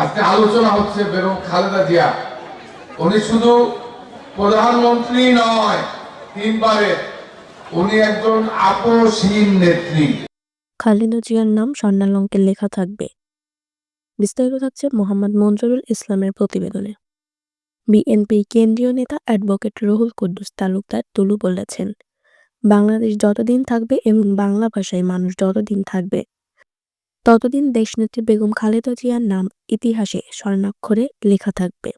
আজকে আলোচনা হচ্ছে বেগম খালেদা জিয়া। উনি শুধু প্রধানমন্ত্রী নয়, তিনবারের, উনি একজন আপোষহীন নেত্রী। খালেদা জিয়ার নাম স্বর্ণালঙ্কারে লেখা থাকবে। বিস্তারিত থাকছে মোহাম্মদ মঞ্জুরুল ইসলামের প্রতিবেদনে। বিএনপির কেন্দ্রীয় নেতা অ্যাডভোকেট রুহুল কুদ্দুস তালুকদার তুলু বলেছেন, বাংলাদেশ যতদিন থাকবে এবং বাংলা ভাষায় মানুষ যতদিন থাকবে, ততদিন দেশনেত্রী বেগম খালেদা জিয়ার নাম ইতিহাসে স্বর্ণাক্ষরে লেখা থাকবে।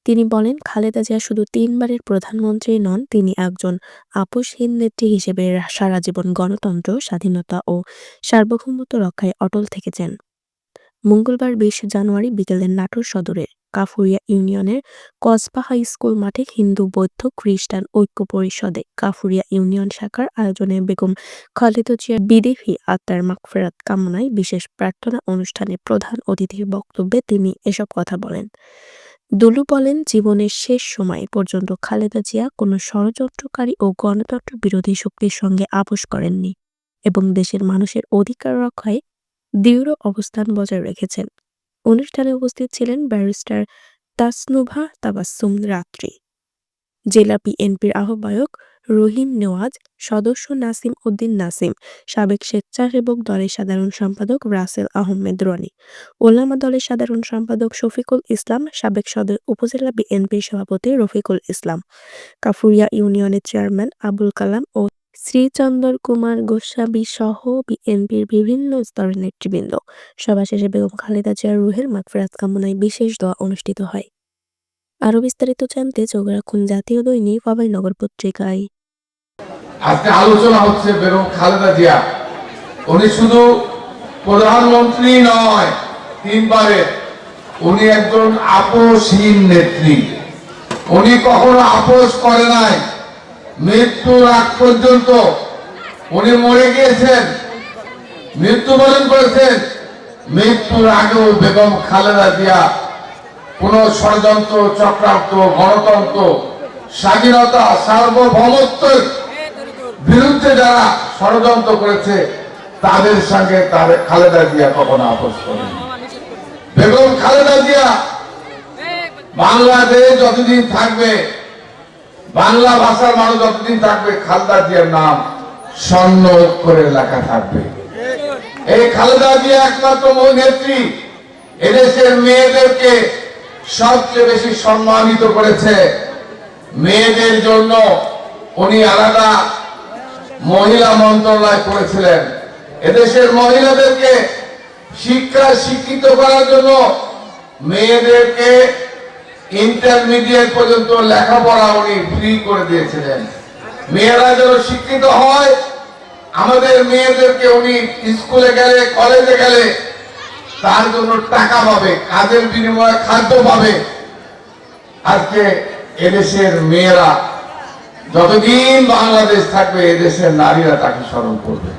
তিনি বলেন, খালেদা জিয়া শুধু তিনবারের প্রধানমন্ত্রী নন, তিনি একজন আপোষহীন নেত্রী হিসেবে সারা জীবন গণতন্ত্র, স্বাধীনতা ও সার্বভৌমত্ব রক্ষায় অটল থেকেছেন। মঙ্গলবার ২০ জানুয়ারি বিকেলে নাটোর সদরের কাফুরিয়া ইউনিয়নের কসবা হাই স্কুল মাঠে হিন্দু বৌদ্ধ খ্রিস্টান ঐক্য পরিষদে কাফুরিয়া ইউনিয়ন শাখার আয়োজনে বেগম খালেদা জিয়ার বিদেহী আত্মার মাগফিরাত কামনায় বিশেষ প্রার্থনা অনুষ্ঠানে প্রধান অতিথির বক্তব্যে তিনি এসব কথা বলেন। দুলু বলেন, জীবনের শেষ সময় পর্যন্ত খালেদা জিয়া কোনো ষড়যন্ত্রকারী ও গণতন্ত্র বিরোধী শক্তির সঙ্গে আপোষ করেননি এবং দেশের মানুষের অধিকার রক্ষায় দৃঢ় অবস্থান বজায় রেখেছেন। অনুষ্ঠানে উপস্থিত ছিলেন ব্যারিস্টার তাসনুভা তাবাসসুম রাত্রি, জেলা বিএনপির আহ্বায়ক রহিম নেওয়াজ, সদস্য নাসিম উদ্দিন নাসিম, সাবেক স্বেচ্ছাসেবক দলের সাধারণ সম্পাদক রাসেল আহমেদ রনি, ওলামা দলের সাধারণ সম্পাদক শফিকুল ইসলাম, সাবেক সদর উপজেলা বিএনপির সভাপতি রফিকুল ইসলাম, কাফুরিয়া ইউনিয়নের চেয়ারম্যান আবুল কালাম ও শ্রীচন্দর কুমার গোস্বামী সহ বিএনপির বিভিন্ন স্তরের নেতৃবৃন্দ। সভা শেষে বেগম খালেদা জিয়ার রুহের মাগফিরাত কামনায় বিশেষ দোয়া অনুষ্ঠিত হয়। আরো বিস্তারিত জানতে চোখ রাখুন জাতীয় দৈনিক অভয়নগর পত্রিকায়। আজকে আলোচনা হচ্ছে বেগম খালেদা জিয়া। উনি শুধু প্রধানমন্ত্রী নয়, তিনবারের, উনি একজন আপোষহীন নেত্রী। উনি কখনো আপোষ করে নাই। মৃত্যুর আগ পর্যন্ত উনি মরে গিয়েছেন, মৃত্যুবরণ করেছেন। মৃত্যুর আগেও বেগম খালেদা জিয়া কোন ষড়যন্ত্র, চক্রান্ত, গণতন্ত্র, স্বাধীনতা, সার্বভৌমত্বের বিরুদ্ধে যারা ষড়যন্ত্র করেছে তাদের সঙ্গে খালেদা জিয়া কখনো আপোষ করেন। বেগম খালেদা জিয়া বাংলাদেশ যতদিন থাকবে, বাংলা ভাষার মানুষ যতদিন থাকবে, খালেদা জিয়ার নাম স্বর্ণ অক্ষরে লেখা থাকবে। এই খালেদা জিয়া একমাত্র নেত্রী এদেশের মেয়েদেরকে সবচেয়ে বেশি সম্মানিত করেছে। মেয়েদের জন্য উনি আলাদা মহিলা মন্ত্রণালয় করেছিলেন। এদেশের মহিলাদেরকে শিক্ষিত করার জন্য মেয়েদেরকে ইন্টারমিডিয়েট পর্যন্ত লেখাপড়া উনি ফ্রি করে দিয়েছিলেন। মেয়েরা যেন শিক্ষিত হয়, আমাদের মেয়েদেরকে উনি স্কুলে গেলে, কলেজে গেলে তার জন্য টাকা পাবে, কাজের বিনিময়ে খাদ্য পাবে। আজকে এদেশের মেয়েরা যতদিন বাংলাদেশ থাকবে, এদেশের নারীরা তাকে স্মরণ করবে।